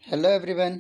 Hello everyone.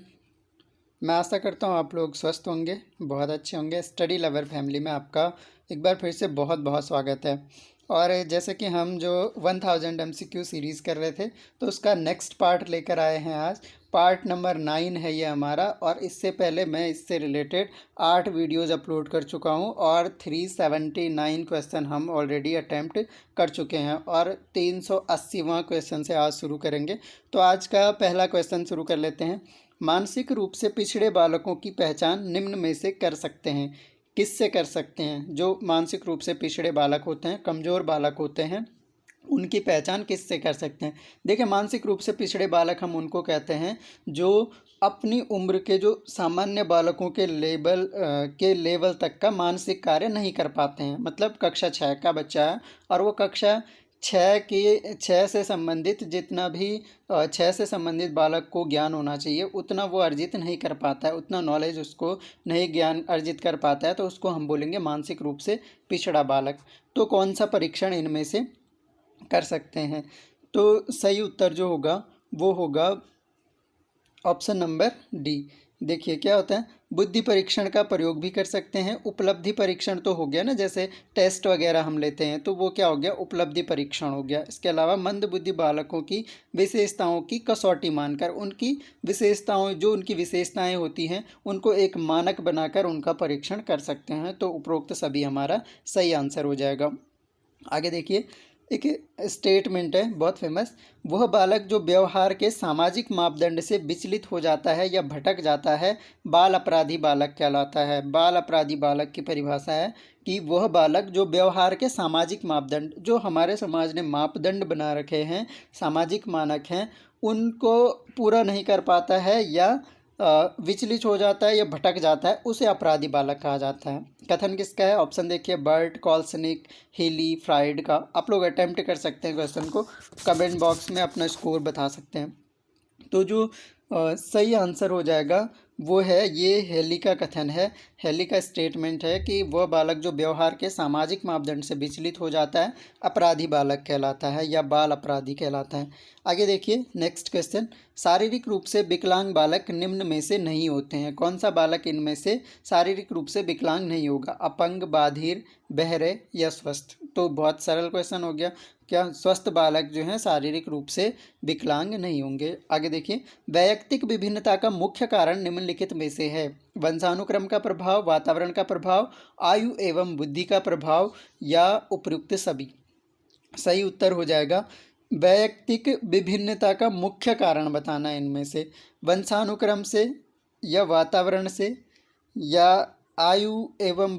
मैं आशा करता हूँ आप लोग स्वस्थ होंगे, बहुत अच्छे होंगे। स्टडी लवर फैमिली में आपका एक बार फिर से बहुत बहुत स्वागत है। और जैसे कि हम जो 1000 MCQ सीरीज़ कर रहे थे, तो उसका नेक्स्ट पार्ट लेकर आए हैं आज। पार्ट नंबर 9 है ये हमारा। और इससे पहले मैं इससे रिलेटेड 8 वीडियोज़ अपलोड कर चुका हूँ और 379 क्वेश्चन हम ऑलरेडी अटैम्प्ट कर चुके हैं और 380वां क्वेश्चन से आज शुरू करेंगे। तो आज का पहला क्वेश्चन शुरू कर लेते हैं। मानसिक रूप से पिछड़े बालकों की पहचान निम्न में से कर सकते हैं। किससे कर सकते हैं? जो मानसिक रूप से पिछड़े बालक होते हैं, कमज़ोर बालक होते हैं, उनकी पहचान किससे कर सकते हैं? देखिए, मानसिक रूप से पिछड़े बालक हम उनको कहते हैं जो अपनी उम्र के जो सामान्य बालकों के लेवल तक का मानसिक कार्य नहीं कर पाते हैं। मतलब कक्षा 6 का बच्चा है और वो कक्षा 6 से संबंधित जितना भी 6 से संबंधित बालक को ज्ञान होना चाहिए उतना वो अर्जित नहीं कर पाता है, उतना नॉलेज उसको नहीं ज्ञान अर्जित कर पाता है, तो उसको हम बोलेंगे मानसिक रूप से पिछड़ा बालक। तो कौन सा परीक्षण इनमें से कर सकते हैं? तो सही उत्तर जो होगा वो होगा ऑप्शन नंबर डी। देखिए क्या होता है, बुद्धि परीक्षण का प्रयोग भी कर सकते हैं। उपलब्धि परीक्षण तो हो गया ना, जैसे टेस्ट वगैरह हम लेते हैं, तो वो क्या हो गया, उपलब्धि परीक्षण हो गया। इसके अलावा मंद बुद्धि बालकों की विशेषताओं की कसौटी मानकर उनकी विशेषताएं होती हैं उनको एक मानक बनाकर उनका परीक्षण कर सकते हैं। तो उपरोक्त सभी हमारा सही आंसर हो जाएगा। आगे देखिए, एक स्टेटमेंट है बहुत फेमस। वह बालक जो व्यवहार के सामाजिक मापदंड से विचलित हो जाता है या भटक जाता है, बाल अपराधी बालक कहलाता है। बाल अपराधी बालक की परिभाषा है कि वह बालक जो व्यवहार के सामाजिक मापदंड, जो हमारे समाज ने मापदंड बना रखे हैं, सामाजिक मानक हैं, उनको पूरा नहीं कर पाता है या विचलित हो जाता है या भटक जाता है, उसे अपराधी बालक कहा जाता है। कथन किसका है? ऑप्शन देखिए, बर्ट, कॉल्सनिक, हेली, फ्राइड का। आप लोग अटेम्प्ट कर सकते हैं क्वेश्चन को, कमेंट बॉक्स में अपना स्कोर बता सकते हैं। तो जो सही आंसर हो जाएगा वो है ये हेली का कथन है। हेली का स्टेटमेंट है कि वह बालक जो व्यवहार के सामाजिक मापदंड से विचलित हो जाता है अपराधी बालक कहलाता है या बाल अपराधी कहलाता है। आगे देखिए नेक्स्ट क्वेश्चन। शारीरिक रूप से विकलांग बालक निम्न में से नहीं होते हैं। कौन सा बालक इनमें से शारीरिक रूप से विकलांग नहीं होगा? अपंग, बाधिर, बहरे या स्वस्थ? तो बहुत सरल क्वेश्चन हो गया। क्या स्वस्थ बालक जो हैं शारीरिक रूप से विकलांग नहीं होंगे। आगे देखिए, वैयक्तिक विभिन्नता का मुख्य कारण निम्नलिखित में से है। वंशानुक्रम का प्रभाव, वातावरण का प्रभाव, आयु एवं बुद्धि का प्रभाव या उपयुक्त सभी? सही उत्तर हो जाएगा वैयक्तिक विभिन्नता का मुख्य कारण बताना है इनमें से। वंशानुक्रम से या वातावरण से या आयु एवं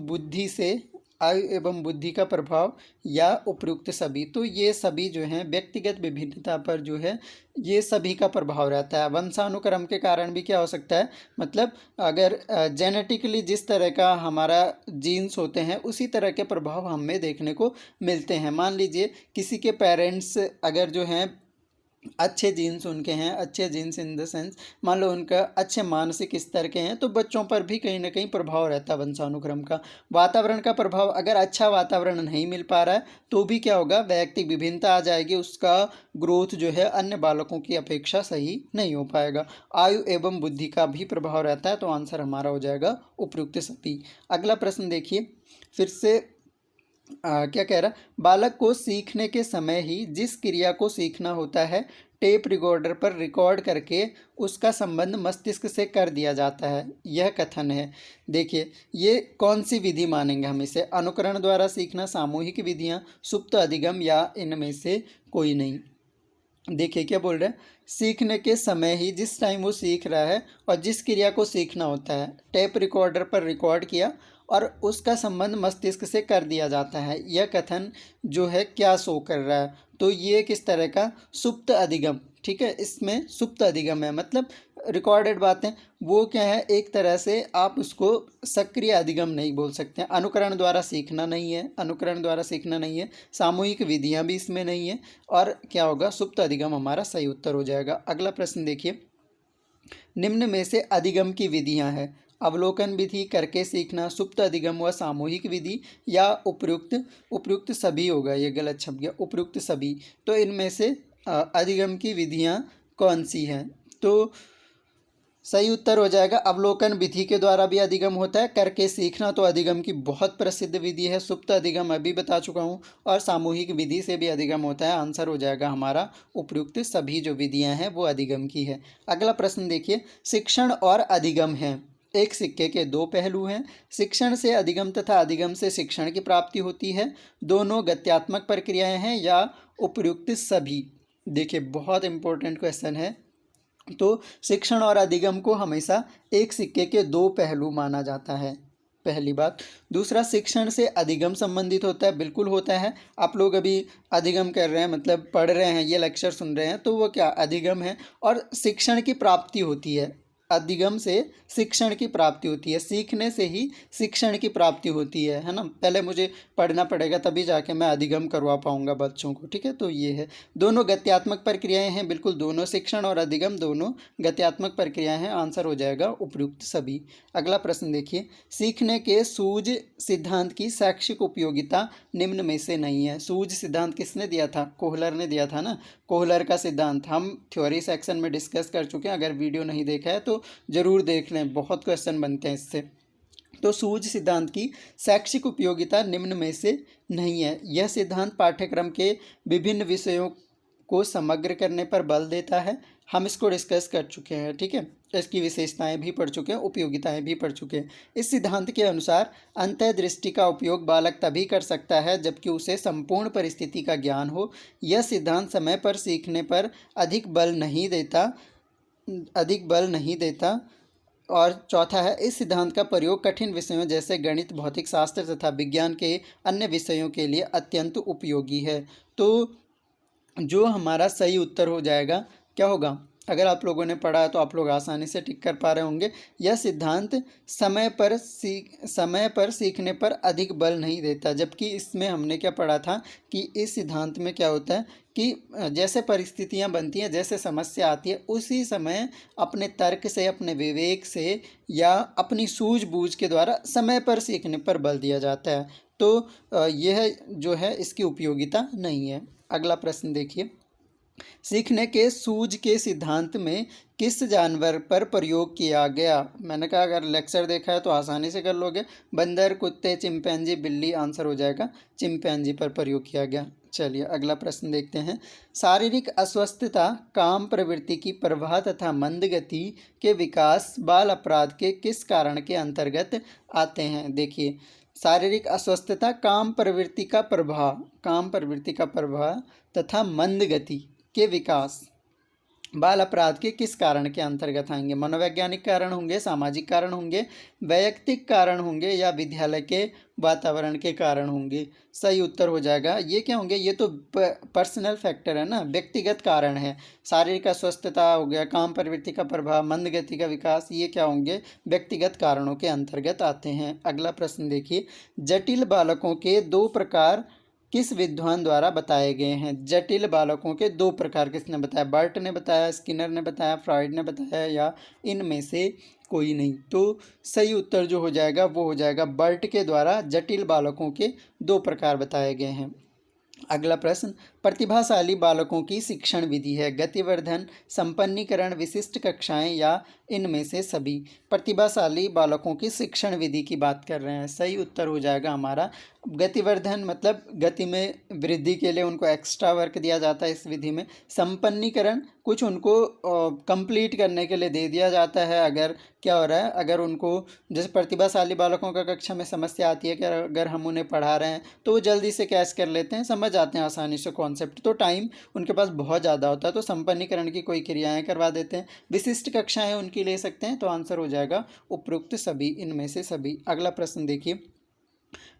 बुद्धि का प्रभाव या उपयुक्त सभी। तो ये सभी जो हैं व्यक्तिगत विभिन्नता पर जो है ये सभी का प्रभाव रहता है। वंशानुक्रम के कारण भी क्या हो सकता है, मतलब अगर जेनेटिकली जिस तरह का हमारा जीन्स होते हैं उसी तरह के प्रभाव हमें देखने को मिलते हैं। मान लीजिए किसी के पेरेंट्स अगर जो हैं अच्छे जीन्स उनके हैं, अच्छे जीन्स इन द सेंस मान लो उनका अच्छे मानसिक स्तर के हैं, तो बच्चों पर भी कहीं ना कहीं प्रभाव रहता है वंशानुक्रम का। वातावरण का प्रभाव, अगर अच्छा वातावरण नहीं मिल पा रहा है तो भी क्या होगा, वैयक्तिक विभिन्नता आ जाएगी, उसका ग्रोथ जो है अन्य बालकों की अपेक्षा सही नहीं हो पाएगा। आयु एवं बुद्धि का भी प्रभाव रहता है, तो आंसर हमारा हो जाएगा उपयुक्त सभी। अगला प्रश्न देखिए, फिर से क्या कह रहा, बालक को सीखने के समय ही जिस क्रिया को सीखना होता है टेप रिकॉर्डर पर रिकॉर्ड करके उसका संबंध मस्तिष्क से कर दिया जाता है, यह कथन है। देखिए ये कौन सी विधि मानेंगे हम इसे? अनुकरण द्वारा सीखना, सामूहिक विधियां, सुप्त अधिगम या इनमें से कोई नहीं? देखिए क्या बोल रहे हैं, सीखने के समय ही, जिस टाइम वो सीख रहा है और जिस क्रिया को सीखना होता है, टेप रिकॉर्डर पर रिकॉर्ड किया और उसका संबंध मस्तिष्क से कर दिया जाता है, यह कथन जो है क्या शो कर रहा है? तो ये किस तरह का, सुप्त अधिगम। ठीक है, इसमें सुप्त अधिगम है, मतलब रिकॉर्डेड बातें, वो क्या है, एक तरह से आप उसको सक्रिय अधिगम नहीं बोल सकते। अनुकरण द्वारा सीखना नहीं है, अनुकरण द्वारा सीखना नहीं है, सामूहिक विधियां भी इसमें नहीं है, और क्या होगा, सुप्त अधिगम हमारा सही उत्तर हो जाएगा। अगला प्रश्न देखिए, निम्न में से अधिगम की विधियां हैं। अवलोकन विधि, करके सीखना, सुप्त अधिगम व सामूहिक विधि या उपयुक्त सभी होगा, ये गलत छप गया, उपयुक्त सभी। तो इनमें से अधिगम की विधियां कौन सी हैं? तो सही उत्तर हो जाएगा अवलोकन विधि के द्वारा भी अधिगम होता है। करके सीखना तो अधिगम की बहुत प्रसिद्ध विधि है, सुप्त अधिगम अभी बता चुका हूँ, और सामूहिक विधि से भी अधिगम होता है। आंसर हो जाएगा हमारा उपर्युक्त सभी जो विधियाँ हैं वो अधिगम की है। अगला प्रश्न देखिए, शिक्षण और अधिगम है एक सिक्के के दो पहलू हैं। शिक्षण से अधिगम तथा अधिगम से शिक्षण की प्राप्ति होती है। दोनों गत्यात्मक प्रक्रियाएं हैं या उपर्युक्त सभी। देखिए बहुत इंपॉर्टेंट क्वेश्चन है। तो शिक्षण और अधिगम को हमेशा एक सिक्के के दो पहलू माना जाता है, पहली बात। दूसरा, शिक्षण से अधिगम संबंधित होता है, बिल्कुल होता है। आप लोग अभी अधिगम कर रहे हैं, मतलब पढ़ रहे हैं, ये लेक्चर सुन रहे हैं, तो वो क्या अधिगम है। और शिक्षण की प्राप्ति होती है, अधिगम से शिक्षण की प्राप्ति होती है, सीखने से ही शिक्षण की प्राप्ति होती है ना। पहले मुझे पढ़ना पड़ेगा तभी जाके मैं अधिगम करवा पाऊंगा बच्चों को, ठीक है। तो ये है, दोनों गत्यात्मक प्रक्रियाएं हैं, बिल्कुल दोनों, शिक्षण और अधिगम दोनों गत्यात्मक प्रक्रियाएं हैं। आंसर हो जाएगा उपर्युक्त सभी। अगला प्रश्न देखिए, सीखने के सूझ सिद्धांत की शैक्षिक उपयोगिता निम्न में से नहीं है। सूझ सिद्धांत किसने दिया था? कोहलर ने दिया था ना। कोहलर का सिद्धांत हम थ्योरी सेक्शन में डिस्कस कर चुके हैं, अगर वीडियो नहीं देखा है तो जरूर देख लें, बहुत क्वेश्चन बनते हैं इससे। तो सूझ सिद्धांत की शैक्षिक उपयोगिता निम्न में से नहीं है। यह सिद्धांत पाठ्यक्रम के विभिन्न विषयों को समग्र करने पर बल देता है। हम इसको डिस्कस कर चुके हैं, ठीक है। इसकी विशेषताएं भी पढ़ चुके हैं, उपयोगिताएं भी पढ़ चुके हैं। इस सिद्धांत के अनुसार अंतर्दृष्टि का उपयोग बालक तभी कर सकता है जबकि उसे संपूर्ण परिस्थिति का ज्ञान हो। यह सिद्धांत समय पर सीखने पर अधिक बल नहीं देता। और चौथा है, इस सिद्धांत का प्रयोग कठिन विषयों जैसे गणित, भौतिक शास्त्र तथा विज्ञान के अन्य विषयों के लिए अत्यंत उपयोगी है। तो जो हमारा सही उत्तर हो जाएगा क्या होगा? अगर आप लोगों ने पढ़ा है तो आप लोग आसानी से टिक कर पा रहे होंगे। यह सिद्धांत समय पर सीखने पर अधिक बल नहीं देता, जबकि इसमें हमने क्या पढ़ा था कि इस सिद्धांत में क्या होता है कि जैसे परिस्थितियां बनती हैं, जैसे समस्या आती है, उसी समय अपने तर्क से, अपने विवेक से या अपनी सूझबूझ के द्वारा समय पर सीखने पर बल दिया जाता है। तो यह जो है इसकी उपयोगिता नहीं है। अगला प्रश्न देखिए, सीखने के सूझ के सिद्धांत में किस जानवर पर प्रयोग किया गया? मैंने कहा अगर लेक्चर देखा है तो आसानी से कर लोगे। बंदर, कुत्ते, चिंपैंजी, बिल्ली। आंसर हो जाएगा चिंपैंजी पर प्रयोग किया गया। चलिए अगला प्रश्न देखते हैं। शारीरिक अस्वस्थता, काम प्रवृत्ति की प्रवाह तथा मंद गति के विकास बाल अपराध के किस कारण के अंतर्गत आते हैं? देखिए, शारीरिक अस्वस्थता, काम प्रवृत्ति का प्रभाव तथा मंद गति के विकास बाल अपराध के किस कारण के अंतर्गत आएंगे? मनोवैज्ञानिक कारण होंगे, सामाजिक कारण होंगे, वैयक्तिक कारण होंगे या विद्यालय के वातावरण के कारण होंगे? सही उत्तर हो जाएगा, ये क्या होंगे? ये तो पर्सनल फैक्टर है ना, व्यक्तिगत कारण है। शारीरिक अस्वस्थता हो गया, काम प्रवृत्ति का प्रभाव, मंद गति का विकास, ये क्या होंगे? व्यक्तिगत कारणों के अंतर्गत आते हैं। अगला प्रश्न देखिए, जटिल बालकों के दो प्रकार किस विद्वान द्वारा बताए गए हैं? जटिल बालकों के दो प्रकार किसने बताया? बर्ट ने बताया, स्किनर ने बताया, फ्रॉइड ने बताया, या इनमें से कोई नहीं? तो सही उत्तर जो हो जाएगा वो हो जाएगा बर्ट के द्वारा जटिल बालकों के दो प्रकार बताए गए हैं। अगला प्रश्न, प्रतिभाशाली बालकों की शिक्षण विधि है? गतिवर्धन, संपन्नीकरण, विशिष्ट कक्षाएं या इनमें से सभी? प्रतिभाशाली बालकों की शिक्षण विधि की बात कर रहे हैं। सही उत्तर हो जाएगा हमारा गतिवर्धन, मतलब गति में वृद्धि के लिए उनको एक्स्ट्रा वर्क दिया जाता है इस विधि में। संपन्नीकरण, कुछ उनको कंप्लीट करने के लिए दे दिया जाता है। अगर क्या हो रहा है, अगर उनको जैसे प्रतिभाशाली बालकों का कक्षा में समस्या आती है कि अगर हम उन्हें पढ़ा रहे हैं तो वो जल्दी से कैच कर लेते हैं, समझ आते हैं आसानी से कॉन्सेप्ट, तो टाइम उनके पास बहुत ज़्यादा होता है, तो संपन्नीकरण की कोई क्रियाएं करवा देते हैं। विशिष्ट कक्षाएं उनकी ले सकते हैं, तो आंसर हो जाएगा उपरोक्त सभी, इनमें से सभी। अगला प्रश्न देखिए,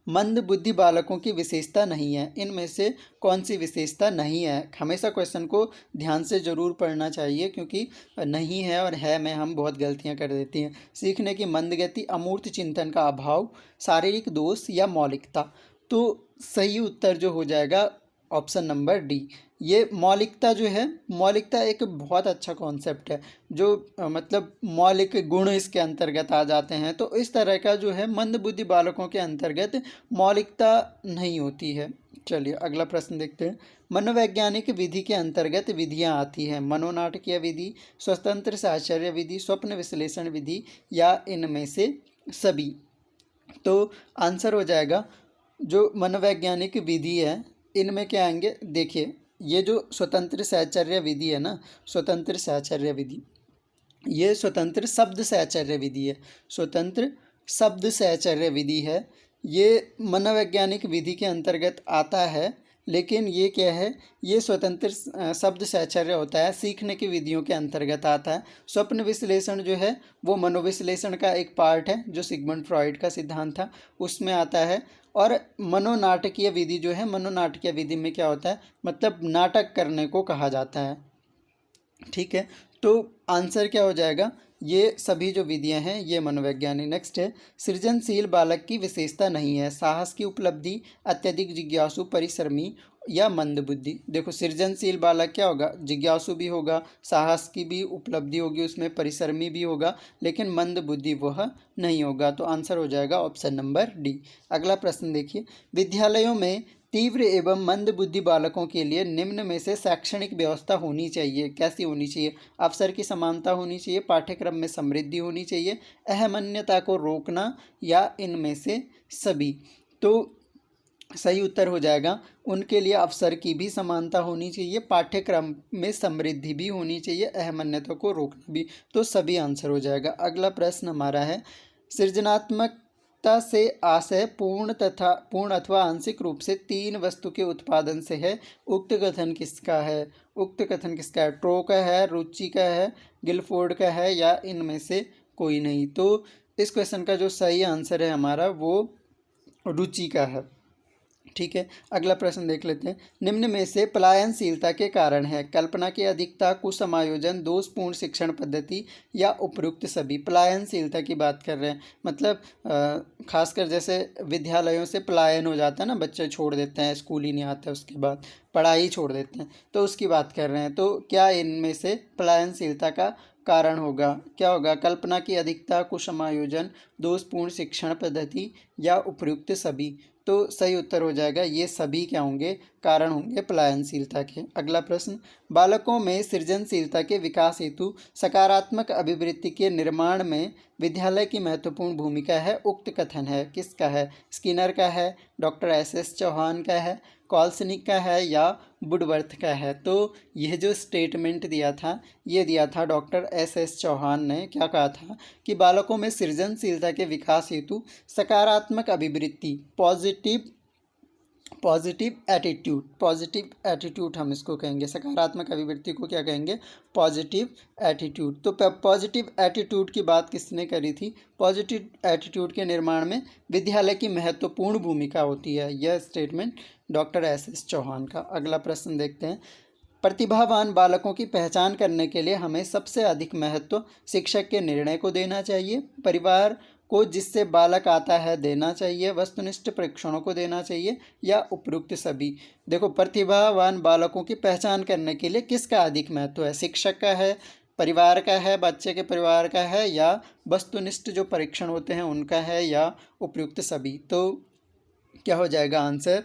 मंद बुद्धि बालकों की विशेषता नहीं है, इनमें से कौन सी विशेषता नहीं है? हमेशा क्वेश्चन को ध्यान से जरूर पढ़ना चाहिए, क्योंकि नहीं है और है में हम बहुत गलतियां कर देती हैं। सीखने की मंद गति, अमूर्त चिंतन का अभाव, शारीरिक दोष या मौलिकता? तो सही उत्तर जो हो जाएगा ऑप्शन नंबर डी। ये मौलिकता जो है, मौलिकता एक बहुत अच्छा कॉन्सेप्ट है, जो मतलब मौलिक गुण इसके अंतर्गत आ जाते हैं। तो इस तरह का जो है मंद बुद्धि बालकों के अंतर्गत मौलिकता नहीं होती है, चलिए अगला प्रश्न देखते हैं। मनोवैज्ञानिक विधि के अंतर्गत विधियां आती हैं मनोनाटकीय विधि, स्वतंत्र साहचर्य विधि, स्वप्न विश्लेषण विधि या इनमें से सभी। तो आंसर हो जाएगा जो मनोवैज्ञानिक विधि है इनमें क्या आएंगे, देखिए ये जो स्वतंत्र साहचर्य विधि है ना, स्वतंत्र साहचर्य विधि, ये स्वतंत्र शब्द साहचर्य विधि है, स्वतंत्र शब्द साहचर्य विधि है, ये मनोवैज्ञानिक विधि के अंतर्गत आता है। लेकिन ये क्या है, ये स्वतंत्र शब्द साहचर्य होता है, सीखने की विधियों के अंतर्गत आता है। स्वप्न विश्लेषण जो है वो मनोविश्लेषण का एक पार्ट है, जो सिगमंड फ्रॉइड का सिद्धांत था उसमें आता है। और मनोनाटकीय विधि जो है, मनोनाटकीय विधि में क्या होता है, मतलब नाटक करने को कहा जाता है। ठीक है, तो आंसर क्या हो जाएगा, ये सभी जो विधियां हैं ये मनोवैज्ञानिक। नेक्स्ट है, सृजनशील बालक की विशेषता नहीं है, साहस की उपलब्धि, अत्यधिक जिज्ञासु, परिश्रमी या मंदबुद्धि। देखो सृजनशील बालक क्या होगा, जिज्ञासु भी होगा, साहस की भी उपलब्धि होगी उसमें, परिश्रमी भी होगा, लेकिन मंदबुद्धि वह नहीं होगा। तो आंसर हो जाएगा ऑप्शन नंबर डी। अगला प्रश्न देखिए, विद्यालयों में तीव्र एवं मंद बुद्धि बालकों के लिए निम्न में से शैक्षणिक व्यवस्था होनी चाहिए, कैसी होनी चाहिए। अवसर की समानता होनी चाहिए, पाठ्यक्रम में समृद्धि होनी चाहिए, अहमन्यता को रोकना या इनमें से सभी। तो सही उत्तर हो जाएगा उनके लिए अवसर की भी समानता होनी चाहिए, पाठ्यक्रम में समृद्धि भी होनी चाहिए, अहमन्यता को रोकना भी। तो सभी आंसर हो जाएगा। अगला प्रश्न हमारा है, सृजनात्मकता से आशय पूर्ण अथवा आंशिक रूप से तीन वस्तु के उत्पादन से है, उक्त कथन किसका है। उक्त कथन किसका है, ट्रो का है, रुचि का है, गिलफोर्ड का है या इनमें से कोई नहीं। तो इस क्वेश्चन का जो सही आंसर है हमारा वो रुचि का है। ठीक है, अगला प्रश्न देख लेते हैं। निम्न में से पलायनशीलता के कारण है, कल्पना की अधिकता, कुसमायोजन, दोषपूर्ण शिक्षण पद्धति या उपयुक्त सभी। पलायनशीलता की बात कर रहे हैं, मतलब खासकर जैसे विद्यालयों से पलायन हो जाता है ना, बच्चे छोड़ देते हैं, स्कूल ही नहीं आते, उसके बाद पढ़ाई छोड़ देते हैं, तो उसकी बात कर रहे हैं। तो क्या इनमें से पलायनशीलता का कारण होगा, क्या होगा, कल्पना की अधिकता, कुसमायोजन, दोषपूर्ण शिक्षण पद्धति या उपयुक्त सभी। तो सही उत्तर हो जाएगा ये सभी क्या होंगे, कारण होंगे पलायनशीलता के। अगला प्रश्न, बालकों में सृजनशीलता के विकास हेतु सकारात्मक अभिवृत्ति के निर्माण में विद्यालय की महत्वपूर्ण भूमिका है, उक्त कथन है किसका है। स्किनर का है, डॉक्टर एस चौहान का है, कॉल्सनिक का है या वुडवर्थ का है। तो यह जो स्टेटमेंट दिया था ये दिया था डॉक्टर एस चौहान ने। क्या कहा था कि बालकों में सृजनशीलता के विकास हेतु सकारात्मक अभिवृत्ति, पॉजिटिव एटीट्यूड हम इसको कहेंगे, सकारात्मक अभिवृत्ति को क्या कहेंगे, पॉजिटिव एटीट्यूड। तो पॉजिटिव एटीट्यूड की बात किसने करी थी, पॉजिटिव एटीट्यूड के निर्माण में विद्यालय की महत्वपूर्ण भूमिका होती है, यह स्टेटमेंट डॉक्टर एस चौहान का। अगला प्रश्न देखते हैं, प्रतिभावान बालकों की पहचान करने के लिए हमें सबसे अधिक महत्व शिक्षक के निर्णय को देना चाहिए, परिवार को जिससे बालक आता है देना चाहिए, वस्तुनिष्ठ परीक्षणों को देना चाहिए या उपयुक्त सभी। देखो प्रतिभावान बालकों की पहचान करने के लिए किसका अधिक महत्व है, शिक्षक का है, परिवार का है, बच्चे के परिवार का है या वस्तुनिष्ठ जो परीक्षण होते हैं उनका है या उपयुक्त सभी। तो क्या हो जाएगा आंसर,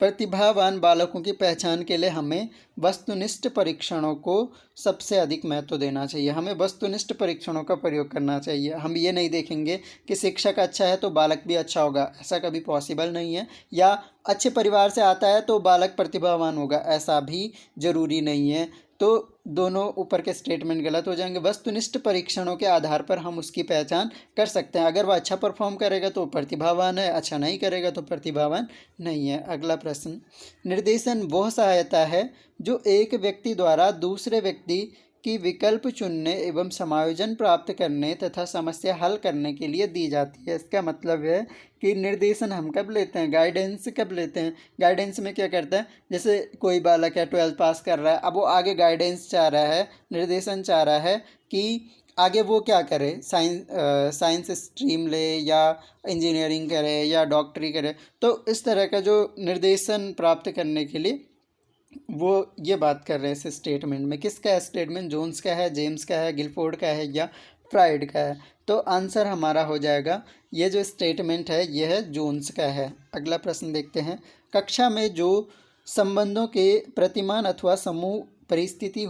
प्रतिभावान बालकों की पहचान के लिए हमें वस्तुनिष्ठ परीक्षणों को सबसे अधिक महत्व देना चाहिए, हमें वस्तुनिष्ठ परीक्षणों का प्रयोग करना चाहिए। हम ये नहीं देखेंगे कि शिक्षक अच्छा है तो बालक भी अच्छा होगा, ऐसा कभी पॉसिबल नहीं है, या अच्छे परिवार से आता है तो बालक प्रतिभावान होगा, ऐसा भी जरूरी नहीं है। तो दोनों ऊपर के स्टेटमेंट गलत हो जाएंगे। वस्तुनिष्ठ परीक्षणों के आधार पर हम उसकी पहचान कर सकते हैं, अगर वह अच्छा परफॉर्म करेगा तो प्रतिभावान है, अच्छा नहीं करेगा तो प्रतिभावान नहीं है। अगला प्रश्न, निर्देशन वह सहायता है जो एक व्यक्ति द्वारा दूसरे व्यक्ति की विकल्प चुनने एवं समायोजन प्राप्त करने तथा समस्या हल करने के लिए दी जाती है। इसका मतलब है कि निर्देशन हम कब लेते हैं, गाइडेंस कब लेते हैं। गाइडेंस में क्या करता है, जैसे कोई बालक है 12th पास कर रहा है, अब वो आगे गाइडेंस चाह रहा है, निर्देशन चाह रहा है कि आगे वो क्या करे, साइंस स्ट्रीम ले या इंजीनियरिंग करे या डॉक्टरी करे। तो इस तरह का जो निर्देशन प्राप्त करने के लिए वो ये बात कर रहे हैं इस स्टेटमेंट में। किसका है स्टेटमेंट, जोन्स का है, जेम्स का है, गिलफोर्ड का है या फ्राइड का है। तो आंसर हमारा हो जाएगा, ये जो स्टेटमेंट है ये है जोन्स का है। अगला प्रश्न देखते हैं। कक्षा में जो संबंधों के प्रतिमान अथवा समूह परिस्थिति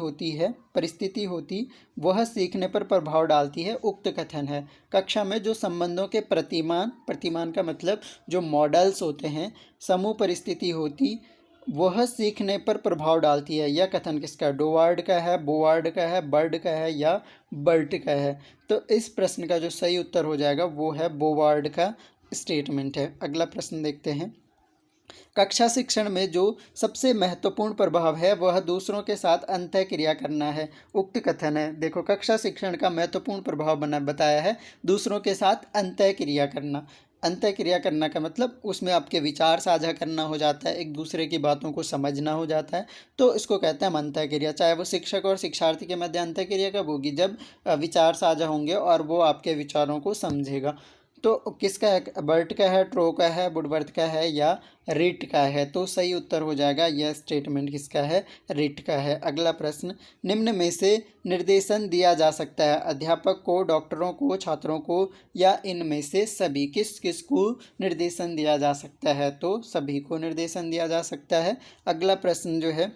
होती वह सीखने पर प्रभाव डालती है, उक्त कथन है। कक्षा में जो संबंधों के प्रतिमान का मतलब जो मॉडल्स होते हैं, समूह परिस्थिति होती वह सीखने पर प्रभाव डालती है, यह कथन किसका है? डोवार्ड का है, बोवार्ड का है, बर्ड का है या बर्ट का है? तो इस प्रश्न का जो सही उत्तर हो जाएगा वो है बोवार्ड का स्टेटमेंट है। अगला प्रश्न देखते हैं। कक्षा शिक्षण में जो सबसे महत्वपूर्ण प्रभाव है वह दूसरों के साथ अंतः क्रिया करना है, उक्त कथन है। देखो, कक्षा शिक्षण का महत्वपूर्ण प्रभाव बताया है दूसरों के साथ अंतः क्रिया करना। अंतः क्रिया करना का मतलब उसमें आपके विचार साझा करना हो जाता है, एक दूसरे की बातों को समझना हो जाता है, तो इसको कहते हैं हम अंतः क्रिया। चाहे वो शिक्षक और शिक्षार्थी के मध्य अंतः क्रिया कब होगी? जब विचार साझा होंगे और वो आपके विचारों को समझेगा। तो किसका है? बर्ट का है, ट्रो का है, वुडवर्थ का है या रिट का है? तो सही उत्तर हो जाएगा यह स्टेटमेंट किसका है? रिट का है। अगला प्रश्न, निम्न में से निर्देशन दिया जा सकता है अध्यापक को, डॉक्टरों को, छात्रों को या इनमें से सभी? किस किस को निर्देशन दिया जा सकता है? तो सभी को निर्देशन दिया जा सकता है। अगला प्रश्न जो है,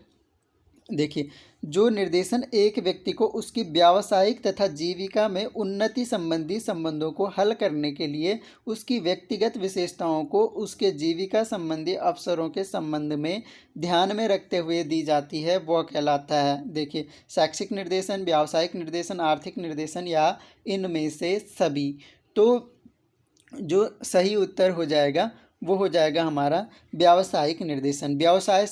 देखिए, जो निर्देशन एक व्यक्ति को उसकी व्यावसायिक तथा जीविका में उन्नति संबंधी संबंधों को हल करने के लिए उसकी व्यक्तिगत विशेषताओं को उसके जीविका संबंधी अवसरों के संबंध में ध्यान में रखते हुए दी जाती है वह कहलाता है। देखिए, शैक्षिक निर्देशन, व्यावसायिक निर्देशन, आर्थिक निर्देशन या इनमें से सभी? तो जो सही उत्तर हो जाएगा वो हो जाएगा हमारा व्यावसायिक निर्देशन। व्यवसाय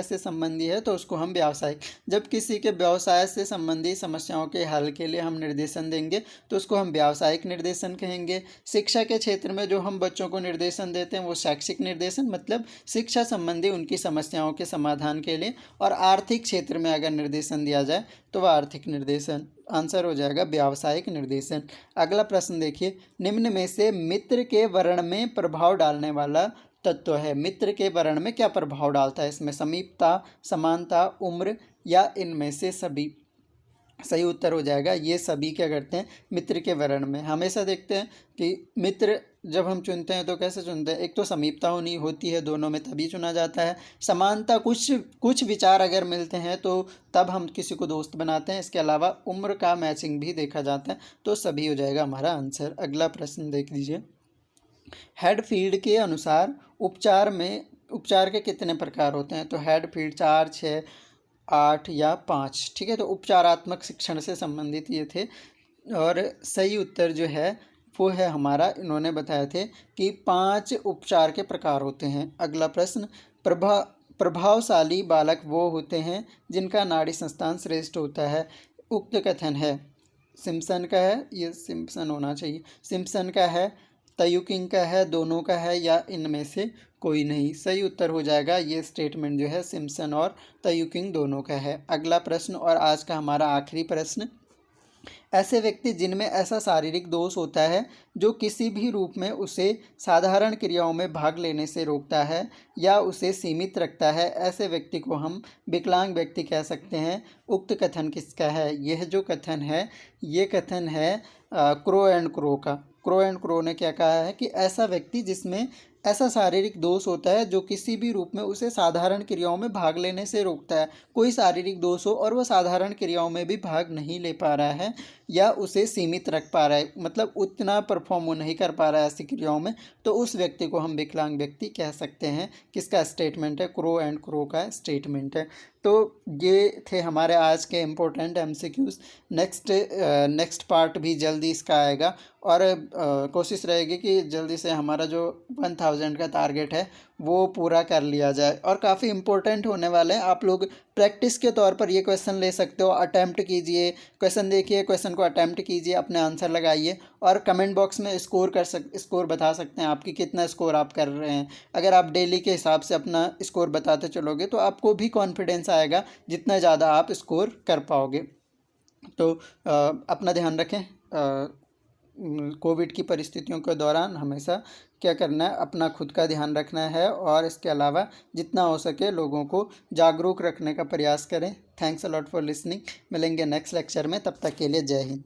से संबंधी है तो उसको हम व्यावसायिक। जब किसी के व्यवसाय से संबंधी समस्याओं के हल के लिए हम निर्देशन देंगे तो उसको हम व्यावसायिक निर्देशन कहेंगे। शिक्षा के क्षेत्र में जो हम बच्चों को निर्देशन देते हैं वो शैक्षिक निर्देशन, मतलब शिक्षा संबंधी उनकी समस्याओं के समाधान के लिए। और आर्थिक क्षेत्र में अगर निर्देशन दिया जाए तो वह आर्थिक निर्देशन। आंसर हो जाएगा व्यावसायिक निर्देशन। अगला प्रश्न देखिए, निम्न में से मित्र के वर्ण में प्रभाव डालने वाला तत्व है। मित्र के वर्ण में क्या प्रभाव डालता है? इसमें समीपता, समानता, उम्र या इनमें से सभी? सही उत्तर हो जाएगा ये सभी। क्या करते हैं? मित्र के वर्ण में। हमेशा देखते हैं कि मित्र जब हम चुनते हैं तो कैसे चुनते हैं? एक तो समीपता होनी होती है दोनों में, तभी चुना जाता है। समानता, कुछ विचार अगर मिलते हैं तो तब हम किसी को दोस्त बनाते हैं। इसके अलावा उम्र का मैचिंग भी देखा जाता है, तो सभी हो जाएगा हमारा आंसर। अगला प्रश्न देख लीजिए। हेडफील्ड के अनुसार उपचार के कितने प्रकार होते हैं? तो हेडफील्ड 4, 6, 8 या 5। ठीक है, तो उपचारात्मक शिक्षण से संबंधित ये थे। और सही उत्तर जो है वो है हमारा, इन्होंने बताए थे कि 5 उपचार के प्रकार होते हैं। अगला प्रश्न, प्रभावशाली बालक वो होते हैं जिनका नाड़ी संस्थान श्रेष्ठ होता है, उक्त कथन है। सिम्पसन का है, ये सिम्पसन होना चाहिए। सिम्पसन का है, तयुकिंग का है, दोनों का है या इनमें से कोई नहीं? सही उत्तर हो जाएगा ये स्टेटमेंट जो है सिम्पसन और तयुकिंग दोनों का है। अगला प्रश्न और आज का हमारा आखिरी प्रश्न, ऐसे व्यक्ति जिनमें ऐसा शारीरिक दोष होता है जो किसी भी रूप में उसे साधारण क्रियाओं में भाग लेने से रोकता है या उसे सीमित रखता है, ऐसे व्यक्ति को हम विकलांग व्यक्ति कह सकते हैं। उक्त कथन किसका है? यह जो कथन है ये कथन है क्रो एंड क्रो का। क्रो एंड क्रो ने क्या कहा है कि ऐसा व्यक्ति जिसमें ऐसा शारीरिक दोष होता है जो किसी भी रूप में उसे साधारण क्रियाओं में भाग लेने से रोकता है। कोई शारीरिक दोष हो और वह साधारण क्रियाओं में भी भाग नहीं ले पा रहा है या उसे सीमित रख पा रहा है, मतलब उतना परफॉर्म वो नहीं कर पा रहा है ऐसी क्रियाओं में, तो उस व्यक्ति को हम विकलांग व्यक्ति कह सकते हैं। किसका स्टेटमेंट है? क्रो एंड क्रो का स्टेटमेंट है। तो ये थे हमारे आज के इम्पोर्टेंट एमसीक्यूज़। नेक्स्ट पार्ट भी जल्दी इसका आएगा और कोशिश रहेगी कि जल्दी से हमारा जो 1000 का टारगेट है वो पूरा कर लिया जाए। और काफ़ी इम्पोर्टेंट होने वाले हैं। आप लोग प्रैक्टिस के तौर पर ये क्वेश्चन ले सकते हो, अटैम्प्ट कीजिए, क्वेश्चन देखिए, क्वेश्चन को अटैम्प्ट कीजिए, अपने आंसर लगाइए और कमेंट बॉक्स में स्कोर बता सकते हैं आपकी कितना स्कोर आप कर रहे हैं। अगर आप डेली के हिसाब से अपना स्कोर बताते चलोगे तो आपको भी कॉन्फिडेंस आएगा जितना ज़्यादा आप स्कोर कर पाओगे। तो अपना ध्यान रखें। कोविड की परिस्थितियों के दौरान हमेशा क्या करना है, अपना खुद का ध्यान रखना है और इसके अलावा जितना हो सके लोगों को जागरूक रखने का प्रयास करें। Thanks a lot for listening. मिलेंगे नेक्स्ट लेक्चर में, तब तक के लिए जय हिंद।